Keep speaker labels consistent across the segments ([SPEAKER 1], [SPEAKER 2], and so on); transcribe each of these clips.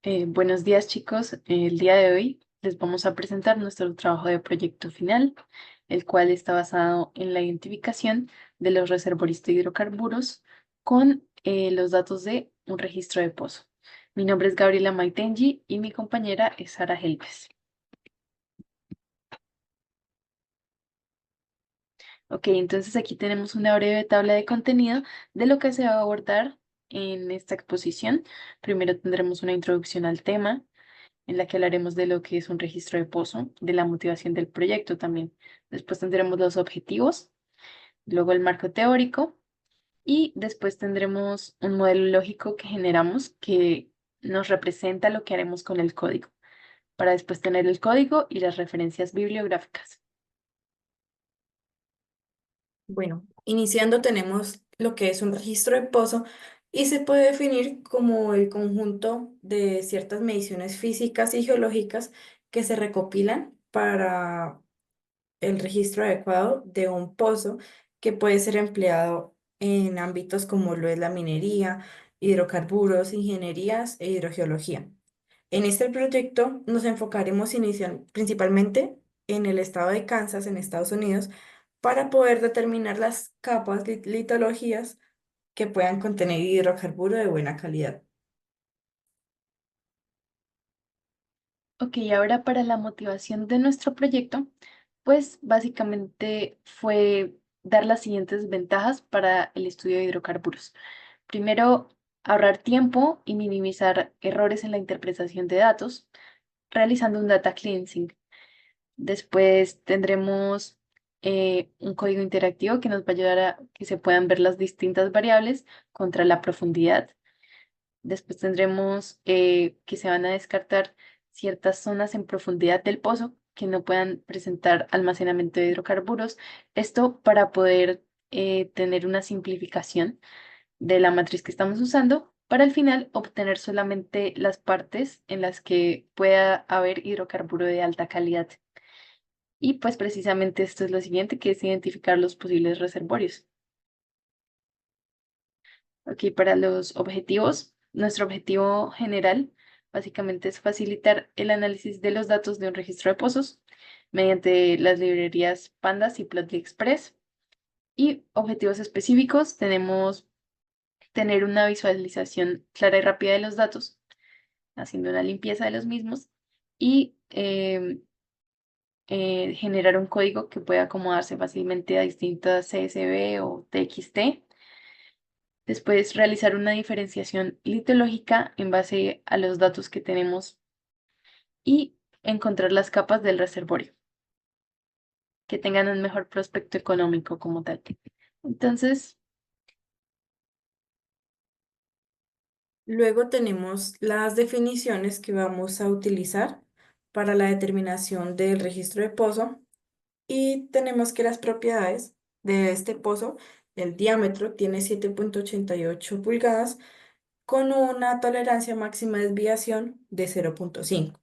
[SPEAKER 1] Buenos días, chicos. El día de hoy les vamos a presentar nuestro trabajo de proyecto final, el cual está basado en la identificación de los reservorios de hidrocarburos con los datos de un registro de pozo. Mi nombre es Gabriela Maitenji y mi compañera es Sara Helves. Ok, entonces aquí tenemos una breve tabla de contenido de lo que se va a abordar en esta exposición. Primero tendremos una introducción al tema en la que hablaremos de lo que es un registro de pozo, de la motivación del proyecto también. Después tendremos los objetivos, luego el marco teórico y después tendremos un modelo lógico que generamos que nos representa lo que haremos con el código, para después tener el código y las referencias bibliográficas.
[SPEAKER 2] Bueno, iniciando tenemos lo que es un registro de pozo y se puede definir como el conjunto de ciertas mediciones físicas y geológicas que se recopilan para el registro adecuado de un pozo que puede ser empleado en ámbitos como lo es la minería, hidrocarburos, ingenierías e hidrogeología. En este proyecto nos enfocaremos principalmente en el estado de Kansas, en Estados Unidos, para poder determinar las capas litologías que puedan contener hidrocarburo de buena calidad.
[SPEAKER 1] Ok, ahora para la motivación de nuestro proyecto, pues básicamente fue dar las siguientes ventajas para el estudio de hidrocarburos. Primero, ahorrar tiempo y minimizar errores en la interpretación de datos, realizando un data cleansing. Después tendremos un código interactivo que nos va a ayudar a que se puedan ver las distintas variables contra la profundidad. Después tendremos que se van a descartar ciertas zonas en profundidad del pozo que no puedan presentar almacenamiento de hidrocarburos. Esto para poder tener una simplificación de la matriz que estamos usando para al final obtener solamente las partes en las que pueda haber hidrocarburo de alta calidad. Y pues precisamente esto es lo siguiente, que es identificar los posibles reservorios. Ok, para los objetivos, nuestro objetivo general básicamente es facilitar el análisis de los datos de un registro de pozos mediante las librerías Pandas y Plotly Express. Y objetivos específicos, tenemos tener una visualización clara y rápida de los datos, haciendo una limpieza de los mismos y generar un código que pueda acomodarse fácilmente a distintas CSV o TXT. Después, realizar una diferenciación litológica en base a los datos que tenemos y encontrar las capas del reservorio que tengan un mejor prospecto económico como tal. Entonces,
[SPEAKER 2] Luego tenemos las definiciones que vamos a utilizar para la determinación del registro de pozo y tenemos que las propiedades de este pozo, el diámetro tiene 7,88 pulgadas con una tolerancia máxima de desviación de 0,5.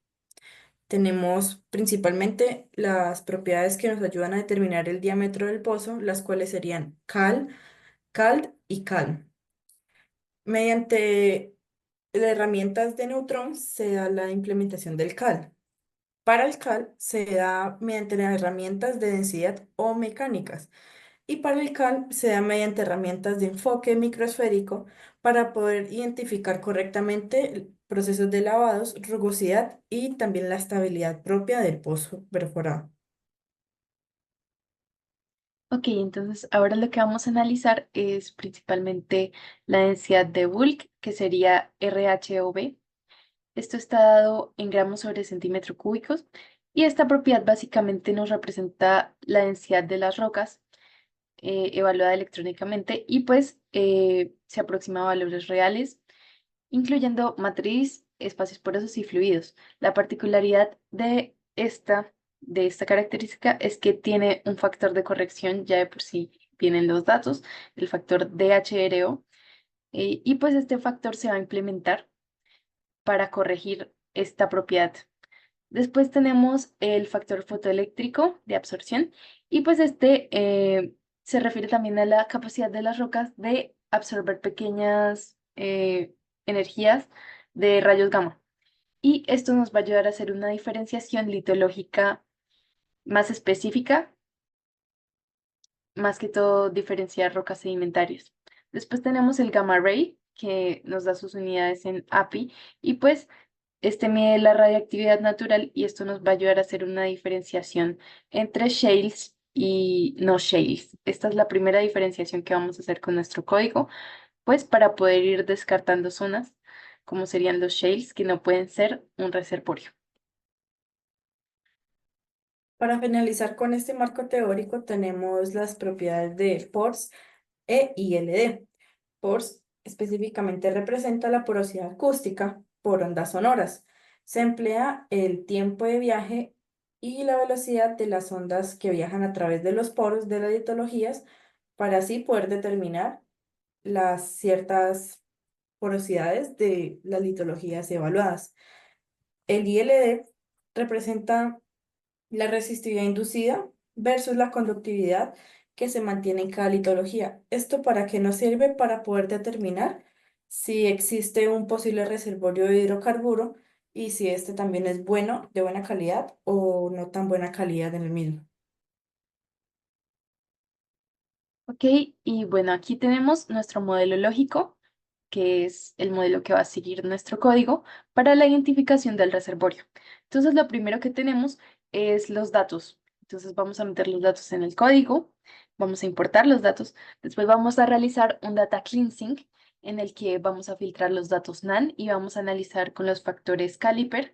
[SPEAKER 2] Tenemos principalmente las propiedades que nos ayudan a determinar el diámetro del pozo, las cuales serían cald y calm. Mediante las herramientas de Neutron se da la implementación del cal. Para el cal se da mediante las herramientas de densidad o mecánicas. Y para el cal se da mediante herramientas de enfoque microsférico para poder identificar correctamente procesos de lavados, rugosidad y también la estabilidad propia del pozo perforado.
[SPEAKER 1] ok, entonces ahora lo que vamos a analizar es principalmente la densidad de bulk, que sería RHOV. Esto está dado en gramos sobre centímetro cúbicos y esta propiedad básicamente nos representa la densidad de las rocas evaluada electrónicamente y pues se aproxima a valores reales, incluyendo matriz, espacios porosos y fluidos. La particularidad de esta característica es que tiene un factor de corrección, ya de por sí vienen los datos, el factor DHRO, y pues este factor se va a implementar para corregir esta propiedad. Después tenemos el factor fotoeléctrico de absorción y pues este se refiere también a la capacidad de las rocas de absorber pequeñas energías de rayos gamma. y esto nos va a ayudar a hacer una diferenciación litológica más específica, más que todo diferenciar rocas sedimentarias. Después tenemos el gamma ray, que nos da sus unidades en API, y pues este mide la radiactividad natural y esto nos va a ayudar a hacer una diferenciación entre shales y no shales. Esta es la primera diferenciación que vamos a hacer con nuestro código, pues para poder ir descartando zonas, como serían los shales, que no pueden ser un reservorio.
[SPEAKER 2] Para finalizar con este marco teórico, tenemos las propiedades de Force e ILD. Force específicamente representa la porosidad acústica por ondas sonoras. Se emplea el tiempo de viaje y la velocidad de las ondas que viajan a través de los poros de las litologías para así poder determinar las ciertas porosidades de las litologías evaluadas. El ILD representa la resistividad inducida versus la conductividad que se mantiene en cada litología. ¿Esto para qué nos sirve? Para poder determinar si existe un posible reservorio de hidrocarburo y si este también es bueno, de buena calidad o no tan buena calidad en el mismo.
[SPEAKER 1] Ok, y bueno, aquí tenemos nuestro modelo lógico, que es el modelo que va a seguir nuestro código para la identificación del reservorio. Entonces, lo primero que tenemos es los datos. Entonces, vamos a meter los datos en el código, vamos a importar los datos, después vamos a realizar un data cleansing en el que vamos a filtrar los datos NaN y vamos a analizar con los factores caliper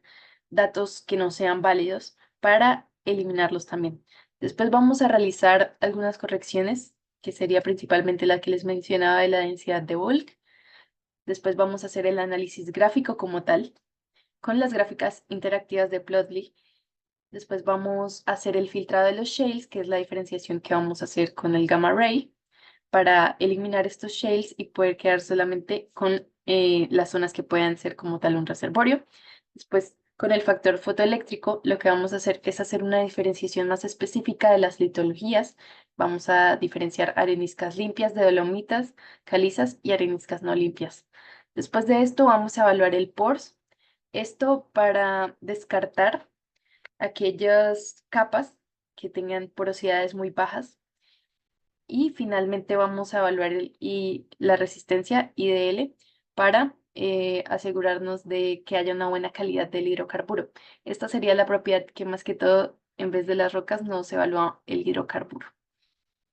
[SPEAKER 1] datos que no sean válidos para eliminarlos también. Después vamos a realizar algunas correcciones, que sería principalmente la que les mencionaba de la densidad de bulk. Después vamos a hacer el análisis gráfico como tal, con las gráficas interactivas de Plotly. Después vamos a hacer el filtrado de los shales, que es la diferenciación que vamos a hacer con el gamma ray, para eliminar estos shales y poder quedar solamente con las zonas que puedan ser como tal un reservorio. Después, con el factor fotoeléctrico, lo que vamos a hacer es hacer una diferenciación más específica de las litologías. Vamos a diferenciar areniscas limpias de dolomitas, calizas y areniscas no limpias. Después de esto, vamos a evaluar el PORS. Esto para descartar aquellas capas que tengan porosidades muy bajas y finalmente vamos a evaluar la resistencia IDL para asegurarnos de que haya una buena calidad del hidrocarburo. Esta sería la propiedad que más que todo, en vez de las rocas, nos evalúa el hidrocarburo.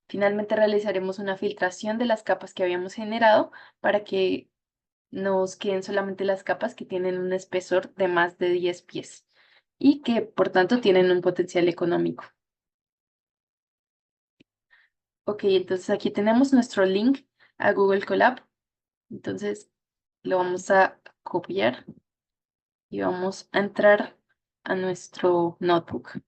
[SPEAKER 1] Finalmente realizaremos una filtración de las capas que habíamos generado para que nos queden solamente las capas que tienen un espesor de más de 10 pies y que por tanto tienen un potencial económico. Ok, entonces aquí tenemos nuestro link a Google Colab. Entonces lo vamos a copiar y vamos a entrar a nuestro notebook.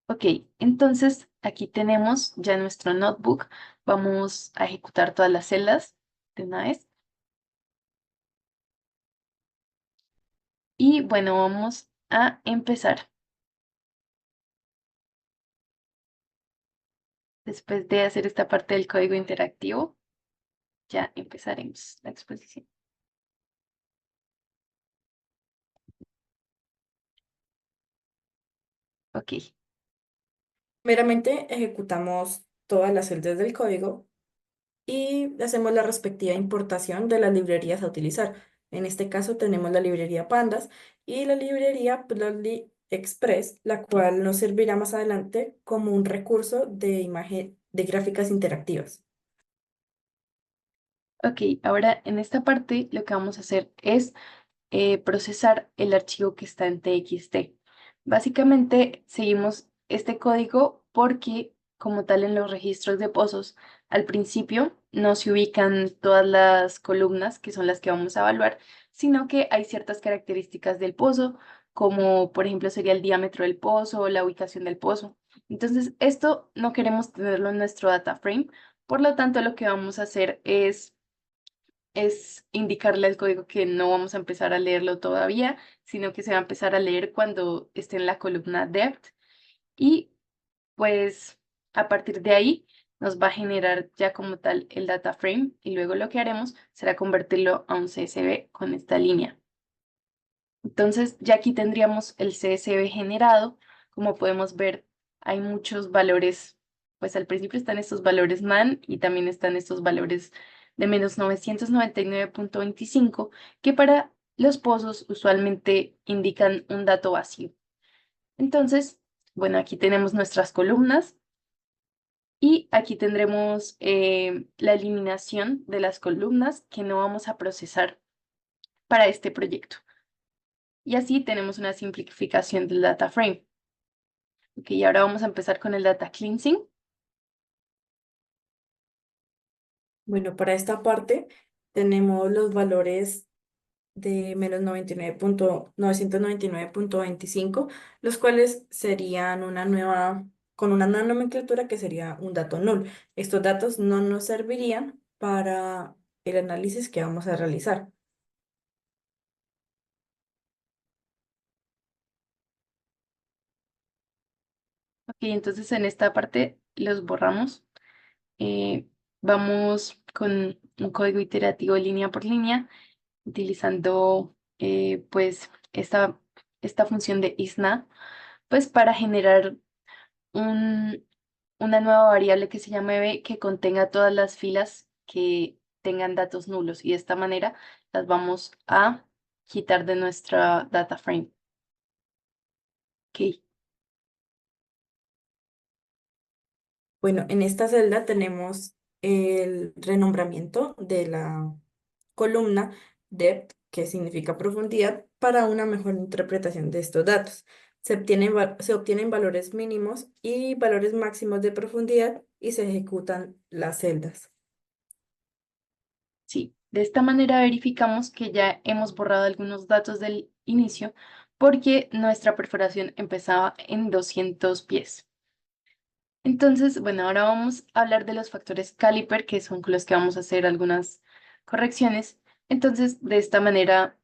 [SPEAKER 1] Ok, entonces aquí tenemos ya nuestro notebook. Vamos a ejecutar todas las celdas de una vez. Y bueno, vamos a empezar. Después de hacer esta parte del código interactivo, ya empezaremos la exposición. Ok,
[SPEAKER 2] Meramente ejecutamos todas las celdas del código y hacemos la respectiva importación de las librerías a utilizar. En este caso tenemos la librería Pandas y la librería Plotly Express, la cual nos servirá más adelante como un recurso de imagen de gráficas interactivas.
[SPEAKER 1] ok, ahora en esta parte lo que vamos a hacer es procesar el archivo que está en TXT. Básicamente seguimos este código porque como tal en los registros de pozos al principio no se ubican todas las columnas que son las que vamos a evaluar, sino que hay ciertas características del pozo, como por ejemplo sería el diámetro del pozo o la ubicación del pozo. Entonces esto no queremos tenerlo en nuestro data frame, por lo tanto lo que vamos a hacer es es indicarle al código que no vamos a empezar a leerlo todavía, sino que se va a empezar a leer cuando esté en la columna depth y pues a partir de ahí nos va a generar ya como tal el data frame y luego lo que haremos será convertirlo a un CSV con esta línea. Entonces ya aquí tendríamos el CSV generado. Como podemos ver, hay muchos valores, pues al principio están estos valores MAN y también están estos valores de menos 999.25 que para los pozos usualmente indican un dato vacío. Entonces, bueno, aquí tenemos nuestras columnas y aquí tendremos la eliminación de las columnas que no vamos a procesar para este proyecto. Y así tenemos una simplificación del data frame. Ok, y ahora vamos a empezar con el data cleansing.
[SPEAKER 2] Bueno, para esta parte tenemos los valores de menos 999.25, los cuales serían una nueva, con una nueva nomenclatura que sería un dato null. Estos datos no nos servirían para el análisis que vamos a realizar.
[SPEAKER 1] Ok, entonces en esta parte los borramos. Eh, Vamos con un código iterativo línea por línea, utilizando pues esta función de isNa, pues para generar un, una nueva variable que se llame b que contenga todas las filas que tengan datos nulos y de esta manera las vamos a quitar de nuestra data frame. Ok,
[SPEAKER 2] Bueno, en esta celda tenemos el renombramiento de la columna depth, que significa profundidad, para una mejor interpretación de estos datos. Se obtienen valores mínimos y valores máximos de profundidad y se ejecutan las celdas.
[SPEAKER 1] sí, de esta manera verificamos que ya hemos borrado algunos datos del inicio porque nuestra perforación empezaba en 200 pies. Entonces, bueno, ahora vamos a hablar de los factores caliper, que son con los que vamos a hacer algunas correcciones. Entonces, de esta manera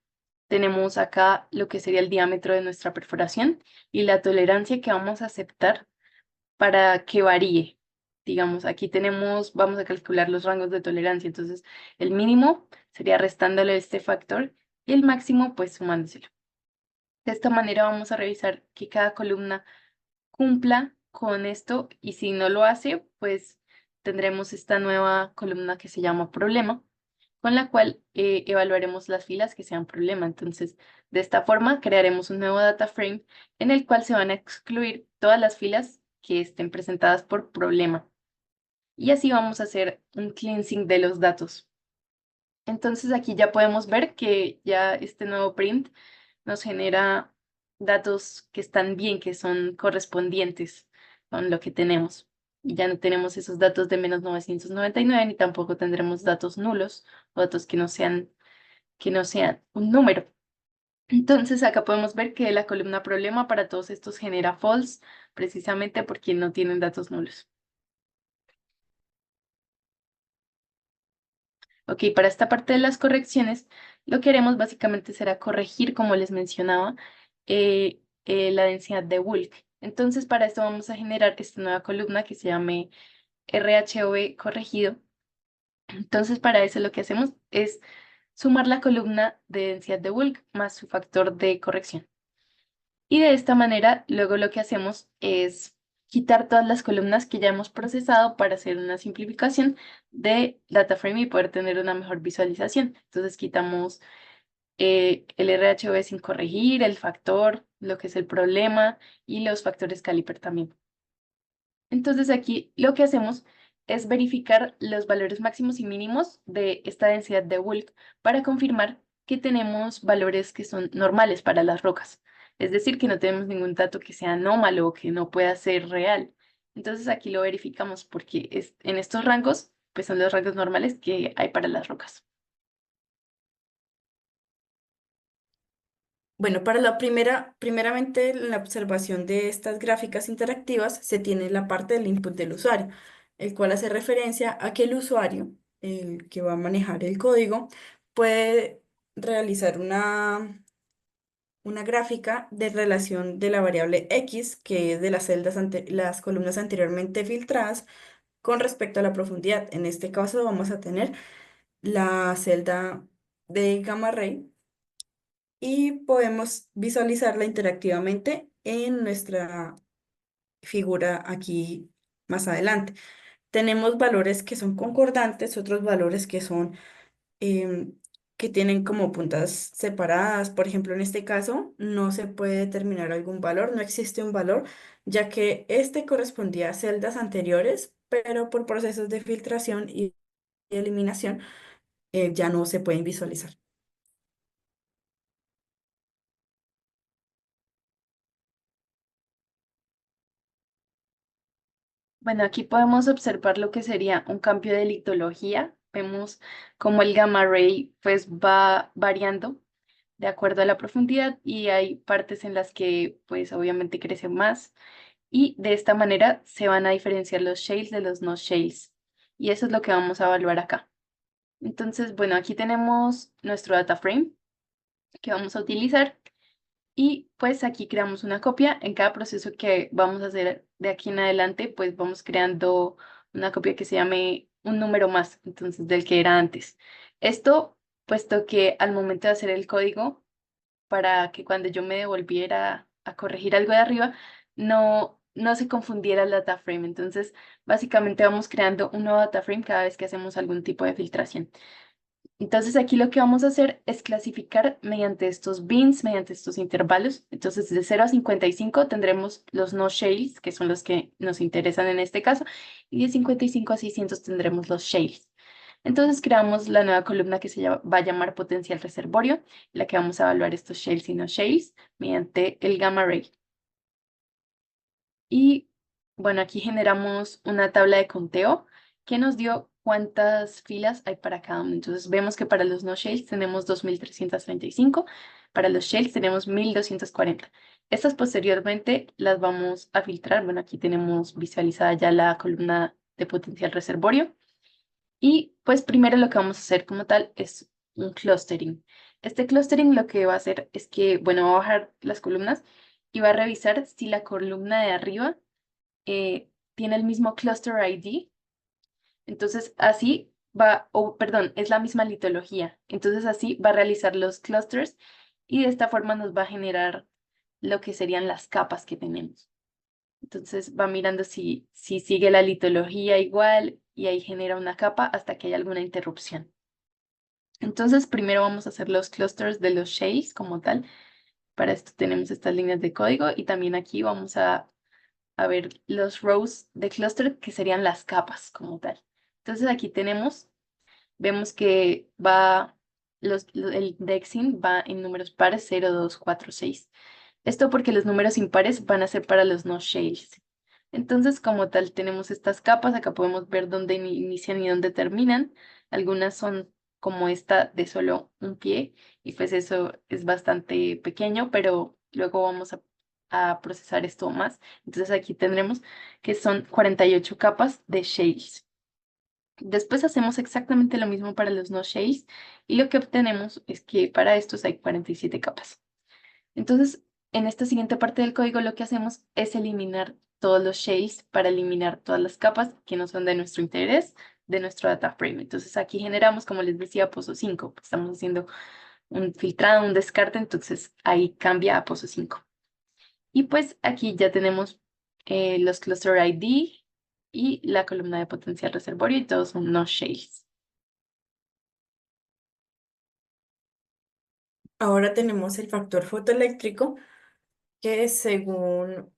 [SPEAKER 1] tenemos acá lo que sería el diámetro de nuestra perforación y la tolerancia que vamos a aceptar para que varíe. Digamos, aquí tenemos, vamos a calcular los rangos de tolerancia. Entonces, el mínimo sería restándole este factor y el máximo, pues sumándoselo. De esta manera vamos a revisar que cada columna cumpla con esto y si no lo hace, pues tendremos esta nueva columna que se llama problema, con la cual evaluaremos las filas que sean problema. Entonces, de esta forma crearemos un nuevo data frame en el cual se van a excluir todas las filas que estén presentadas por problema. Y así vamos a hacer un cleansing de los datos. Entonces aquí ya podemos ver que ya este nuevo print nos genera datos que están bien, que son correspondientes con lo que tenemos. Y ya no tenemos esos datos de menos 999 ni tampoco tendremos datos nulos o datos que no sean un número. Entonces acá podemos ver que la columna problema para todos estos genera false, precisamente porque no tienen datos nulos. Ok, para esta parte de las correcciones, lo que haremos básicamente será corregir, como les mencionaba, la densidad de bulk. Entonces, para esto vamos a generar esta nueva columna que se llame RHOV corregido. Entonces, para eso lo que hacemos es sumar la columna de densidad de bulk más su factor de corrección. Y de esta manera, luego lo que hacemos es quitar todas las columnas que ya hemos procesado para hacer una simplificación de DataFrame y poder tener una mejor visualización. Entonces quitamos el RHV sin corregir, el factor, lo que es el problema y los factores caliper también. Entonces aquí lo que hacemos es verificar los valores máximos y mínimos de esta densidad de bulk para confirmar que tenemos valores que son normales para las rocas. Es decir, que no tenemos ningún dato que sea anómalo o que no pueda ser real. Entonces aquí lo verificamos porque en estos rangos, pues son los rangos normales que hay para las rocas.
[SPEAKER 2] Bueno, para primeramente en la observación de estas gráficas interactivas se tiene la parte del input del usuario, el cual hace referencia a que el usuario el que va a manejar el código, puede realizar una gráfica de relación de la variable X, que es de las las columnas anteriormente filtradas, con respecto a la profundidad. En este caso vamos a tener la celda de gamma ray y podemos visualizarla interactivamente en nuestra figura aquí más adelante. Tenemos valores que son concordantes, otros valores que son em, que tienen como puntas separadas. Por ejemplo, en este caso no se puede determinar algún valor, no existe un valor, ya que este correspondía a celdas anteriores, pero por procesos de filtración y eliminación ya no se pueden visualizar.
[SPEAKER 1] Bueno, aquí podemos observar lo que sería un cambio de litología. Vemos cómo el gamma ray pues va variando de acuerdo a la profundidad y hay partes en las que pues obviamente crece más y de esta manera se van a diferenciar los shales de los no shales y eso es lo que vamos a evaluar acá. Entonces, bueno, aquí tenemos nuestro data frame que vamos a utilizar y pues aquí creamos una copia. En cada proceso que vamos a hacer de aquí en adelante, pues vamos creando una copia que se llame un número más, entonces del que era antes. Esto, puesto que al momento de hacer el código, para que cuando yo me devolviera a corregir algo de arriba, no se confundiera el data frame. Entonces, básicamente vamos creando un nuevo data frame cada vez que hacemos algún tipo de filtración. Entonces aquí lo que vamos a hacer es clasificar mediante estos bins, mediante estos intervalos. Entonces de 0 a 55 tendremos los no shales, que son los que nos interesan en este caso, y de 55 a 600 tendremos los shales. Entonces creamos la nueva columna que va a llamar potencial reservorio, en la que vamos a evaluar estos shales y no shales mediante el gamma ray. Y bueno, aquí generamos una tabla de conteo que nos dio cuántas filas hay para cada uno. Entonces vemos que para los no shales tenemos 2335, para los shales tenemos 1240. Estas posteriormente las vamos a filtrar. Bueno, aquí tenemos visualizada ya la columna de potencial reservorio. Y pues primero lo que vamos a hacer como tal es un clustering. Este clustering lo que va a hacer es que, bueno, va a bajar las columnas y va a revisar si la columna de arriba tiene el mismo cluster ID, entonces así va, o perdón, es la misma litología, entonces así va a realizar los clusters y de esta forma nos va a generar lo que serían las capas que tenemos. Entonces va mirando si sigue la litología igual y ahí genera una capa hasta que haya alguna interrupción. Entonces primero vamos a hacer los clusters de los shades como tal. Para esto tenemos estas líneas de código y también aquí vamos a ver los rows de cluster que serían las capas como tal. Entonces aquí vemos que el indexing va en números pares 0, 2, 4, 6. Esto porque los números impares van a ser para los no shales. Entonces, como tal, tenemos estas capas. Acá podemos ver dónde inician y dónde terminan. Algunas son como esta de solo un pie y pues eso es bastante pequeño, pero luego vamos a procesar esto más. Entonces aquí tendremos que son 48 capas de shales. Después hacemos exactamente lo mismo para los no shales y lo que obtenemos es que para estos hay 47 capas. Entonces, en esta siguiente parte del código lo que hacemos es eliminar todos los shades para eliminar todas las capas que no son de nuestro interés, de nuestro data frame. Entonces aquí generamos, como les decía, pozo 5. Estamos haciendo un filtrado, un descarte, entonces ahí cambia a pozo 5. Y pues aquí ya tenemos los cluster ID y la columna de potencial reservorio y todos son no shales.
[SPEAKER 2] Ahora tenemos el factor fotoeléctrico que según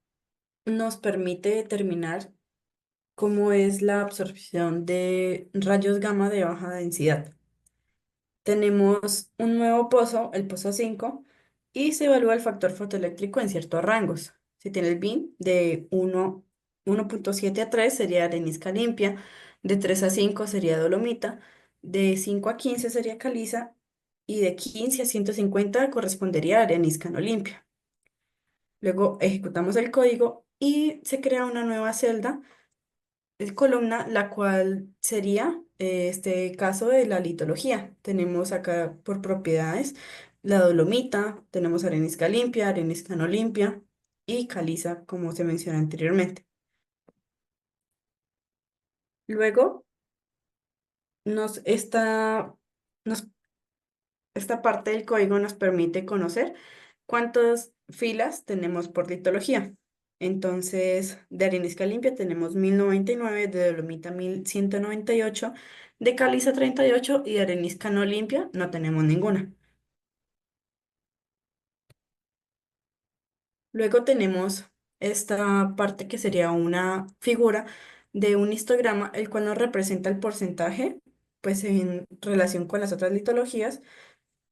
[SPEAKER 2] nos permite determinar cómo es la absorción de rayos gamma de baja densidad. Tenemos un nuevo pozo, el pozo 5, y se evalúa el factor fotoeléctrico en ciertos rangos. Si tiene el BIN de 1,7 a 3 sería arenisca limpia, de 3 a 5 sería dolomita, de 5 a 15 sería caliza y de 15 a 150 correspondería a arenisca no limpia. Luego ejecutamos el código y se crea una nueva celda columna, la cual sería este caso de la litología. Tenemos acá por propiedades la dolomita, tenemos arenisca limpia, arenisca no limpia y caliza, como se mencionó anteriormente. Luego, nos, esta, nos esta parte del código nos permite conocer cuántas filas tenemos por litología. Entonces, de arenisca limpia tenemos 1099, de dolomita 1198, de caliza 38 y de arenisca no limpia no tenemos ninguna. Luego tenemos esta parte que sería una figura de un histograma, el cual nos representa el porcentaje, pues en relación con las otras litologías,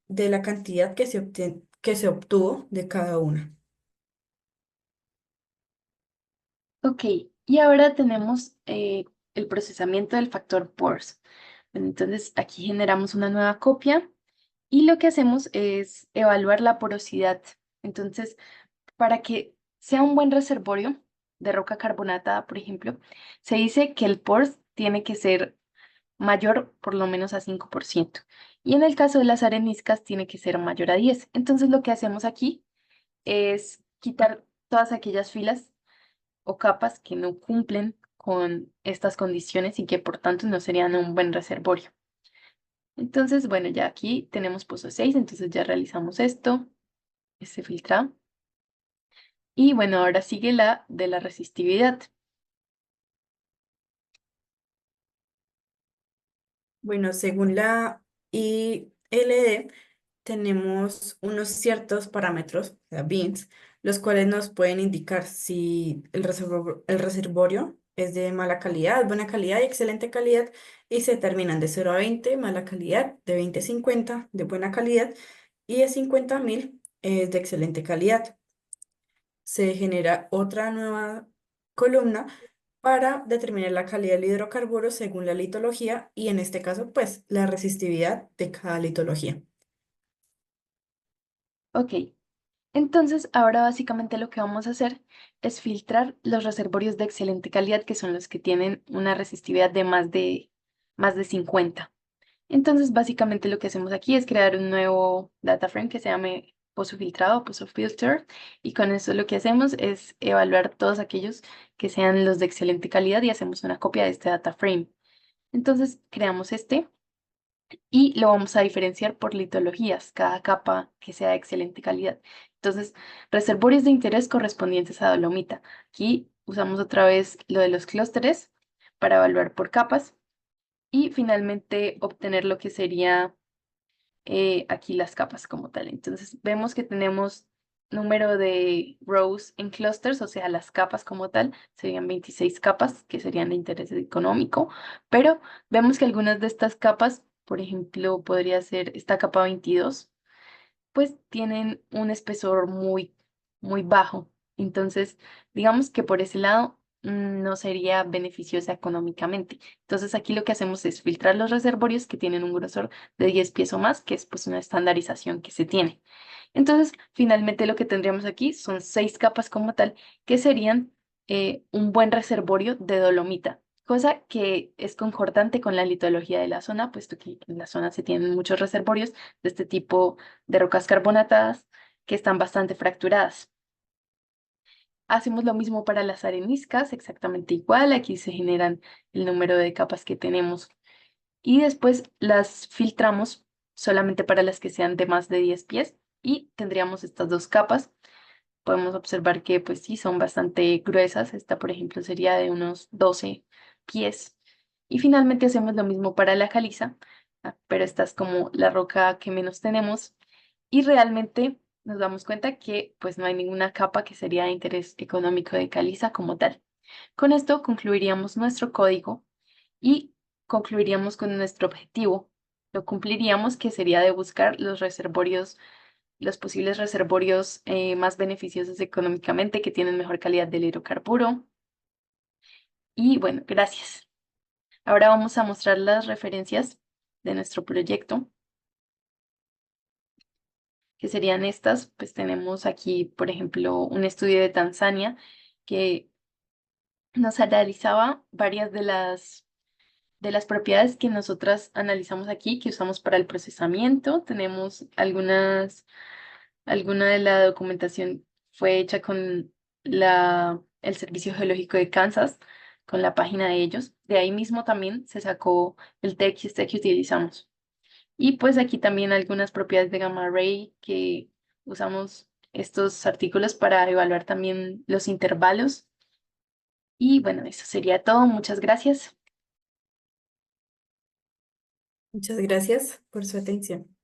[SPEAKER 2] de la cantidad que se obtuvo de cada una.
[SPEAKER 1] Ok, y ahora tenemos el procesamiento del factor Morse. Bueno, entonces aquí generamos una nueva copia y lo que hacemos es evaluar la porosidad. Entonces, para que sea un buen reservorio de roca carbonatada, por ejemplo, se dice que el pores tiene que ser mayor por lo menos a 5%. Y en el caso de las areniscas tiene que ser mayor a 10. Entonces lo que hacemos aquí es quitar todas aquellas filas o capas que no cumplen con estas condiciones y que por tanto no serían un buen reservorio. Entonces, bueno, ya aquí tenemos pozo 6, entonces ya realizamos esto, se filtra. Y bueno, ahora sigue la de la resistividad.
[SPEAKER 2] Bueno, según la ILD, tenemos unos ciertos parámetros, o sea, bins, los cuales nos pueden indicar si el reservorio es de mala calidad, buena calidad y excelente calidad, y se determinan de 0 a 20, mala calidad, de 20 a 50, de buena calidad, y de 50.000 es de excelente calidad. Se genera otra nueva columna para determinar la calidad del hidrocarburo según la litología y en este caso, pues, la resistividad de cada litología.
[SPEAKER 1] Ok, entonces ahora básicamente lo que vamos a hacer es filtrar los reservorios de excelente calidad, que son los que tienen una resistividad de más de 50. Entonces, básicamente lo que hacemos aquí es crear un nuevo data frame que se llame pozo filtrado, pozo filter, y con eso lo que hacemos es evaluar todos aquellos que sean los de excelente calidad y hacemos una copia de este data frame. Entonces, creamos este y lo vamos a diferenciar por litologías, cada capa que sea de excelente calidad. Entonces, reservorios de interés correspondientes a dolomita. Aquí usamos otra vez lo de los clústeres para evaluar por capas y finalmente obtener lo que sería aquí las capas como tal. Entonces vemos que tenemos número de rows en clusters, o sea, las capas como tal, serían 26 capas que serían de interés económico, pero vemos que algunas de estas capas, por ejemplo, podría ser esta capa 22, pues tienen un espesor muy bajo. Entonces, digamos que por ese lado no sería beneficiosa económicamente. Entonces, aquí lo que hacemos es filtrar los reservorios que tienen un grosor de 10 pies o más, que es pues una estandarización que se tiene. Entonces, finalmente lo que tendríamos aquí son 6 capas como tal, que serían un buen reservorio de dolomita. Cosa que es concordante con la litología de la zona, puesto que en la zona se tienen muchos reservorios de este tipo de rocas carbonatadas que están bastante fracturadas. Hacemos lo mismo para las areniscas, exactamente igual. Aquí se generan el número de capas que tenemos y después las filtramos solamente para las que sean de más de 10 pies y tendríamos estas dos capas. Podemos observar que pues sí son bastante gruesas. Esta, por ejemplo, sería de unos 12 pies. Y finalmente hacemos lo mismo para la caliza, pero esta es como la roca que menos tenemos y realmente nos damos cuenta que pues no hay ninguna capa que sería de interés económico de caliza como tal. Con esto concluiríamos nuestro código y concluiríamos con nuestro objetivo. Lo cumpliríamos, que sería de buscar los reservorios, los posibles reservorios más beneficiosos económicamente, que tienen mejor calidad del hidrocarburo. Y bueno, gracias. Ahora vamos a mostrar las referencias de nuestro proyecto, que serían estas. Pues tenemos aquí, por ejemplo, un estudio de Tanzania que nos analizaba varias de las propiedades que nosotras analizamos aquí, que usamos para el procesamiento. Tenemos alguna de la documentación fue hecha con el Servicio Geológico de Kansas, con la página de ellos. De ahí mismo también se sacó el TXT que utilizamos. Y pues aquí también algunas propiedades de gamma ray que usamos estos artículos para evaluar también los intervalos. Y bueno, eso sería todo. Muchas gracias.
[SPEAKER 2] Muchas gracias por su atención.